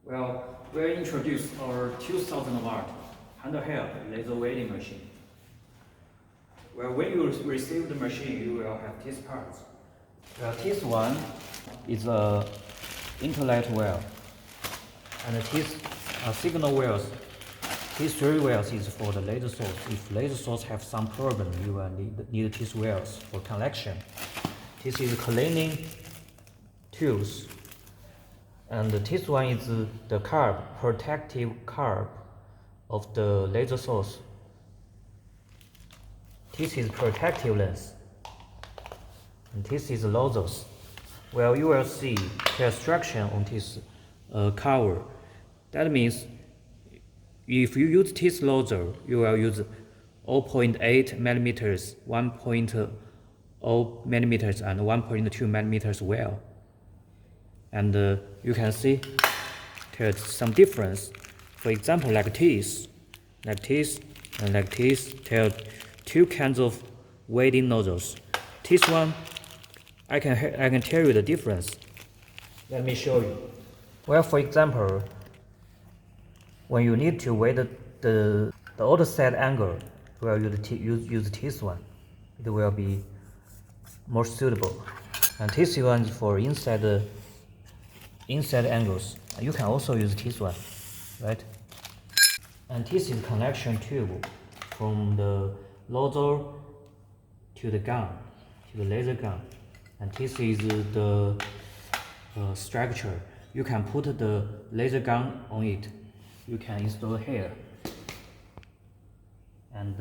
Well, we'll introduce our 2000 watt handheld laser welding machine. Well, when you receive the machine, you will have these parts. Well, this one is a interlight weld, and these signal welds. These 3 welds is for the laser source. If laser source have some problem, you will need these welds for connection. This is cleaning tools. And this one is the curb, protective curb of the laser source. This is protective lens. And this is nozzles. Well, you will see construction on this cover. That means if you use this nozzle, you will use 0.8 millimeters, 1.0 millimeters, and 1.2 millimeters well. And you can see there's some difference. For example, like this, and like this. There are 2 kinds of welding nozzles. This one, I can tell you the difference. Let me show you. Well, for example, when you need to weld the outside angle, well, use this one. It will be more suitable. And this one is for inside angles. You can also use this one, right? And this is connection tube from the nozzle to the gun, to the laser gun. And this is the structure. You can put the laser gun on it. You can install here and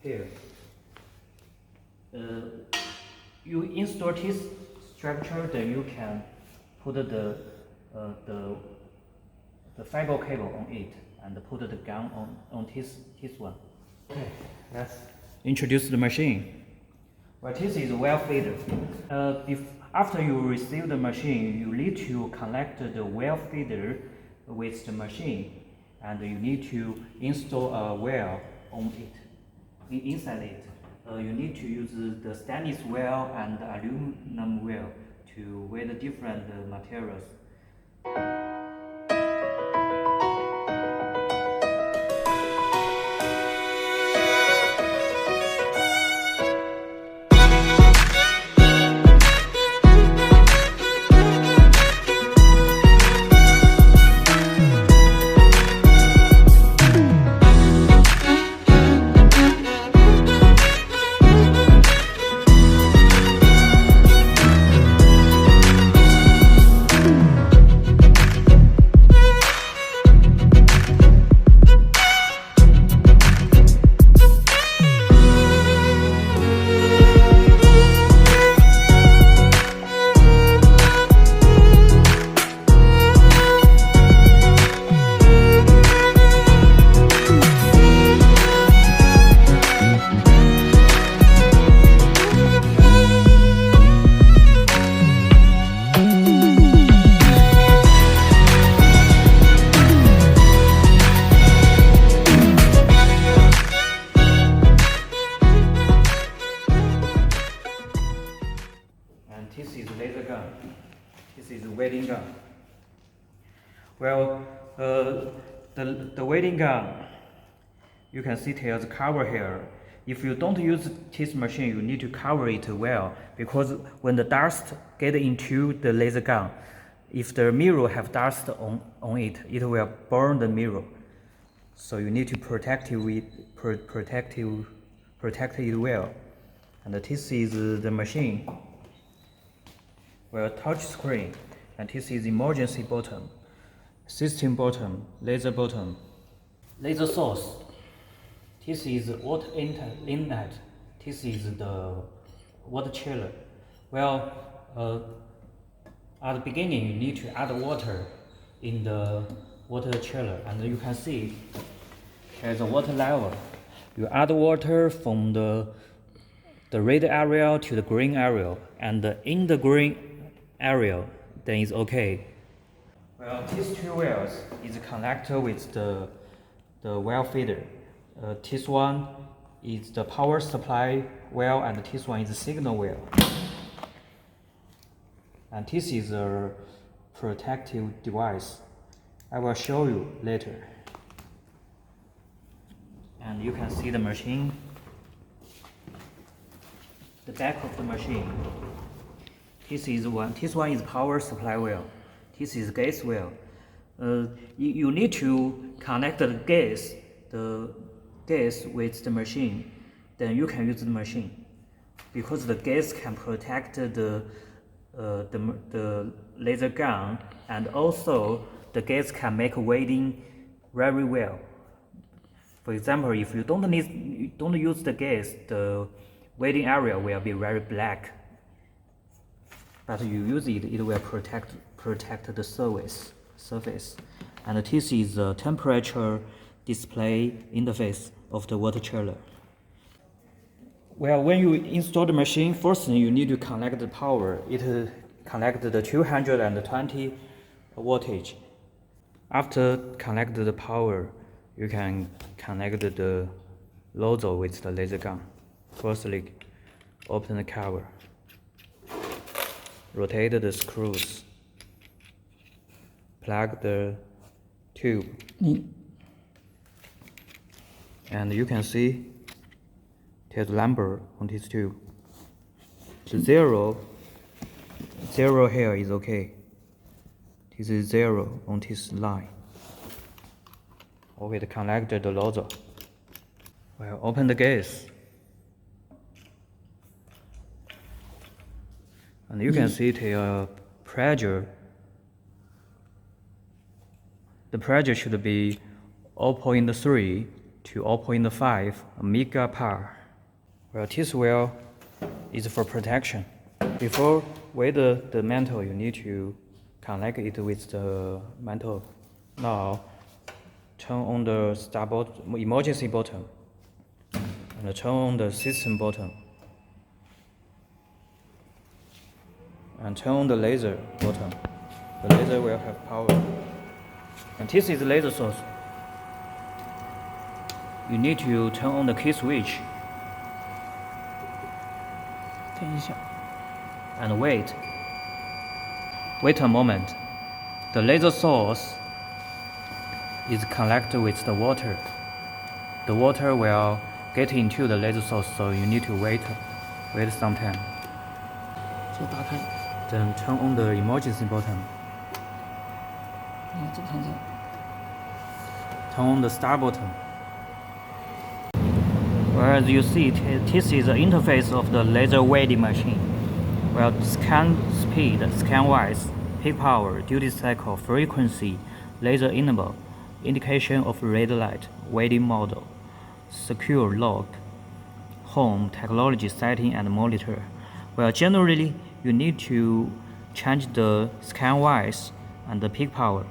here. You install this structure, then you can put the fiber cable on it and put the gun on this one. Okay, let's introduce the machine. Well, this is a well feeder. After you receive the machine, you need to connect the well feeder with the machine, and you need to install a well on it. Inside it, you need to use the stainless well and aluminum well to weld different materials. This is laser gun. This is welding gun. Well, the welding gun, you can see there's a cover here. If you don't use this machine, you need to cover it well, because when the dust get into the laser gun, if the mirror have dust on it, it will burn the mirror. So you need to protect it well. And this is the machine. Well, touch screen, and this is emergency button, system button, laser button, laser source. This is water inlet. This is the water chiller. Well, at the beginning, you need to add water in the water chiller, and you can see there's a water level. You add water from the red area to the green area, and in the green area, then it's okay. Well, these 2 wells is connected with the well feeder. This one is the power supply well, and this one is the signal well. And this is a protective device. I will show you later. And you can see the machine, the back of the machine. This one is power supply wheel. This is gas wheel. You need to connect the gas with the machine. Then you can use the machine, because the gas can protect the laser gun, and also the gas can make welding very well. For example, if you don't use the gas, the welding area will be very black. But you use it, it will protect the surface. And this is the temperature display interface of the water chiller. Well, when you install the machine, first you need to connect the power. It connect the 220 voltage. After connect the power, you can connect the nozzle with the laser gun. Firstly, open the cover. Rotate the screws. Plug the tube. And you can see there's a number on this tube. The zero here is okay. This is 0 on this line. Okay, connect the nozzle. Well, open the gas. And you can see the pressure. The pressure should be 0.3 to 0.5 megapar. Well, this wheel is for protection. Before weigh the mantle, you need to connect it with the mantle. Now, turn on the emergency button, and turn on the system button, and turn on the laser button. The laser will have power. And this is the laser source. You need to turn on the key switch. And wait a moment. The laser source is connected with the water. The water will get into the laser source, so you need to wait some time. Then turn on the emergency button. Turn on the start button. Well, as you see, this is the interface of the laser welding machine. Well, scan speed, scan width, peak power, duty cycle, frequency, laser interval, indication of red light, welding model, secure lock, home, technology setting and monitor. Well, generally, you need to change the scan width and the peak power.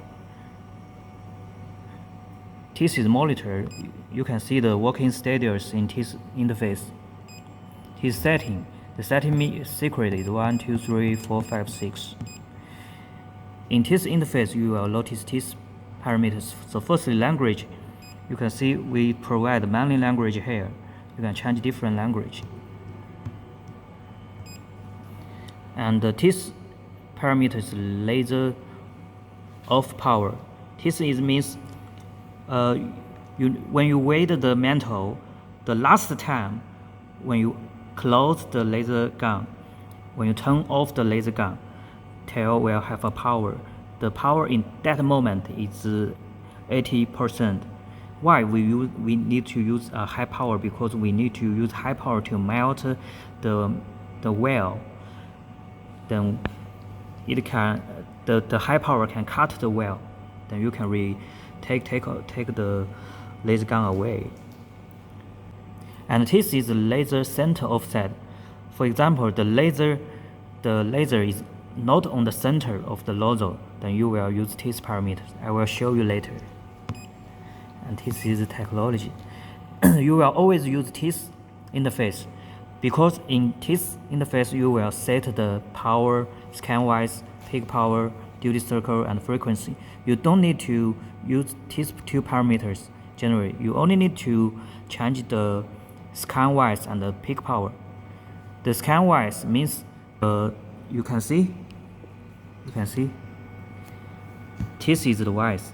This is monitor. You can see the working status in this interface. This setting. The setting secret is 1, 2, 3, 4, 5, 6. In this interface, you will notice these parameters. So firstly, language. You can see we provide many language here. You can change different language. And this parameter is laser off power. This means when you weigh the mantle, the last time when you close the laser gun, when you turn off the laser gun, tail will have a power. The power in that moment is 80%. Why we need to use a high power? Because we need to use high power to melt the weld. Then it can the high power can cut the weld. Then you can take the laser gun away. And this is the laser center offset. For example, the laser is not on the center of the nozzle, then you will use this parameters. I will show you later. And this is the technology. You will always use this interface, because in this interface you will set the power, scan width, peak power, duty cycle, and frequency. You don't need to use these two parameters generally. You only need to change the scan width and the peak power. The scan width means you can see this is the device.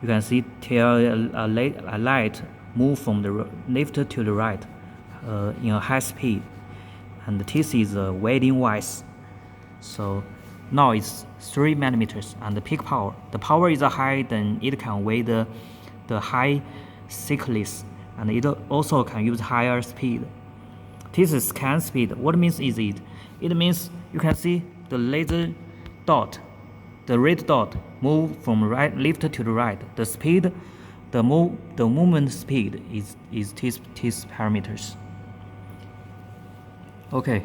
You can see till a light move from the left to the right in a high speed. And this is a welding device. So now it's 3 millimeters and the peak power. The power is high, then it can weigh the high thickness, and it also can use higher speed. This is scan speed. What means is it? It means you can see the laser dot, the red dot move from left to the right. The speed, the movement speed is these parameters. Okay,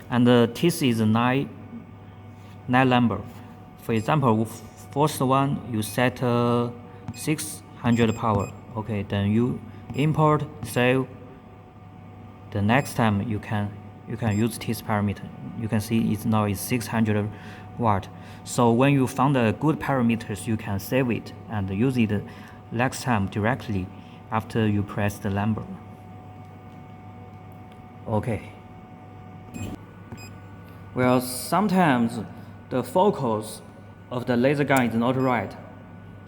and this is a 9 number. For example, first one you set 600 power. Okay, then you import, save. The next time you can use this parameter. You can see it's now is 600 watt. So when you found a good parameters, you can save it and use it next time directly after you press the number. Okay. Well, sometimes the focus of the laser gun is not right,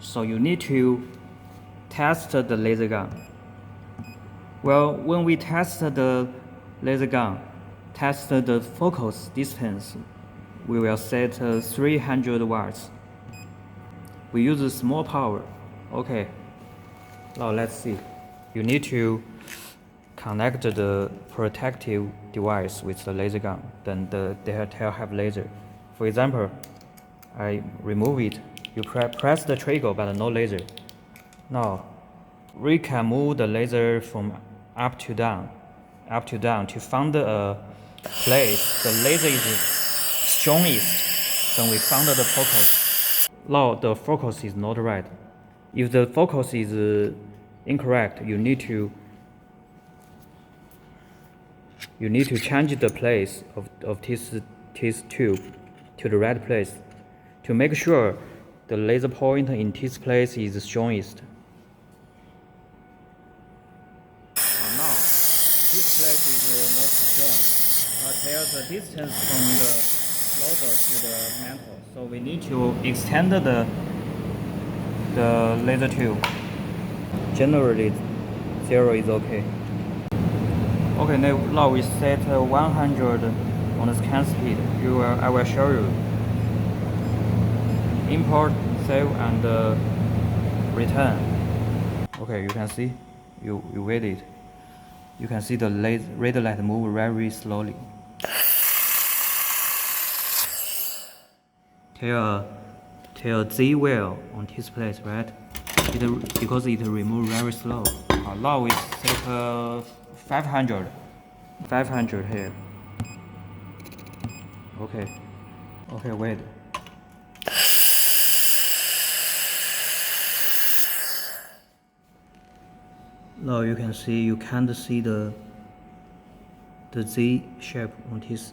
so you need to test the laser gun. Well, when we test the laser gun, test the focus distance, we will set 300 watts. We use a small power. Okay, now let's see. You need to connect the protective device with the laser gun, then the tail have laser. For example, I remove it. You press the trigger but no laser. Now, we can move the laser from up to down to find a place the laser is strongest. Then we found the focus. Now the focus is not right. If the focus is incorrect, you need to change the place of this tube to the right place to make sure the laser point in this place is strongest. Now this place is not strong. There's a distance from the nozzle to the mantle, so we need to extend the laser tube. Generally, 0 is okay. Okay, now we set 100 on the scan speed. I will show you. Import, save, and return. Okay, you can see. You wait it. You can see the red light move very slowly. Till Z well on this place, right? Because it remove very slow. Now we set 500 here. Okay, wait. Now you can see, you can't see the Z shape on this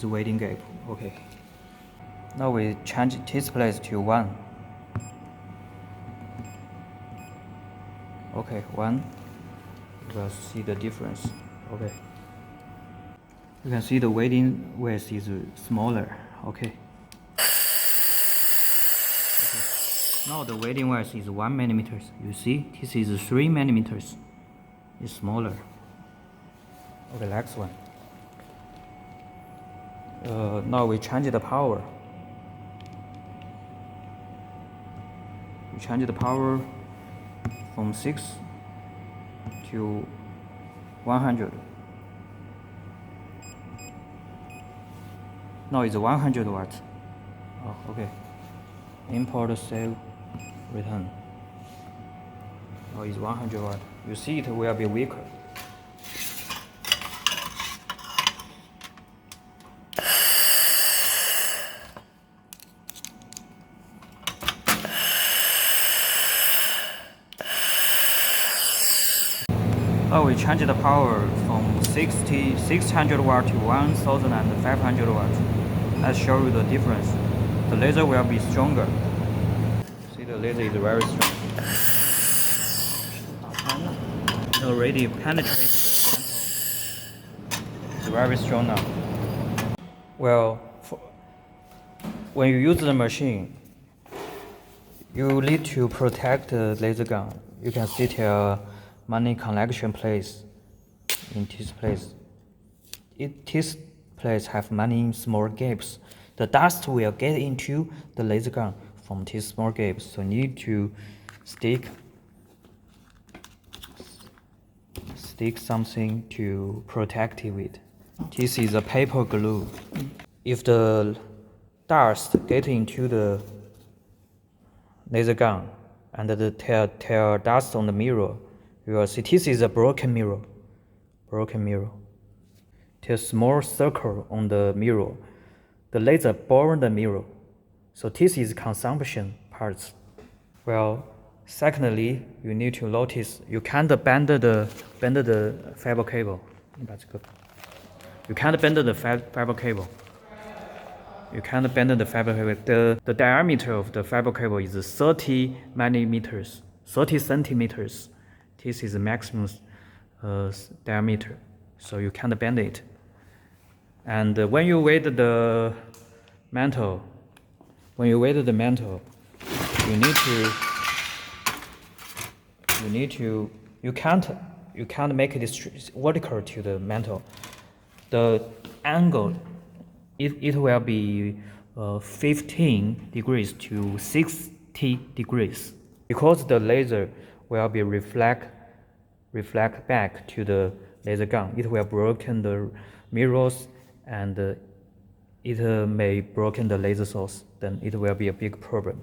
weighting gap. Okay. Now we change this place to 1. Okay, 1. You will see the difference. Okay. You can see the weighting width is smaller. Okay. Now the weighting width is 1 millimeter. You see, this is 3 millimeters. It's smaller. Okay, next one. Now we change the power. We change the power from 6 to 100. Now it's 100 watts. Oh, okay. Import, save, return. Now it's 100 watts. You see it will be weaker. Now we change the power from 600 watt to 1500 watts. Let's show you the difference. The laser will be stronger. See, the laser is very strong. It already penetrates the mantle. It's very strong now. Well, when you use the machine, you need to protect the laser gun. You can see the money connection place in this place. This place have many small gaps. The dust will get into the laser gun from these small gaps, so you need to stick something to protect it with. This is a paper glue. If the dust get into the laser gun and the tear dust on the mirror, you will see this is a broken mirror. There's a small circle on the mirror. The laser burn the mirror. So this is consumption parts. Well, secondly, you need to notice you can't bend the fiber cable. You can't bend the fiber cable. You can't bend the fiber cable. The diameter of the fiber cable is 30 millimeters, 30 centimeters. This is the maximum diameter, so you can't bend it. And when you weight the mantle, you can't make it vertical to the mantle. The angle, it will be 15 degrees to 60 degrees, because the laser will be reflect back to the laser gun. It will broken the mirrors, and it may broken the laser source. Then it will be a big problem.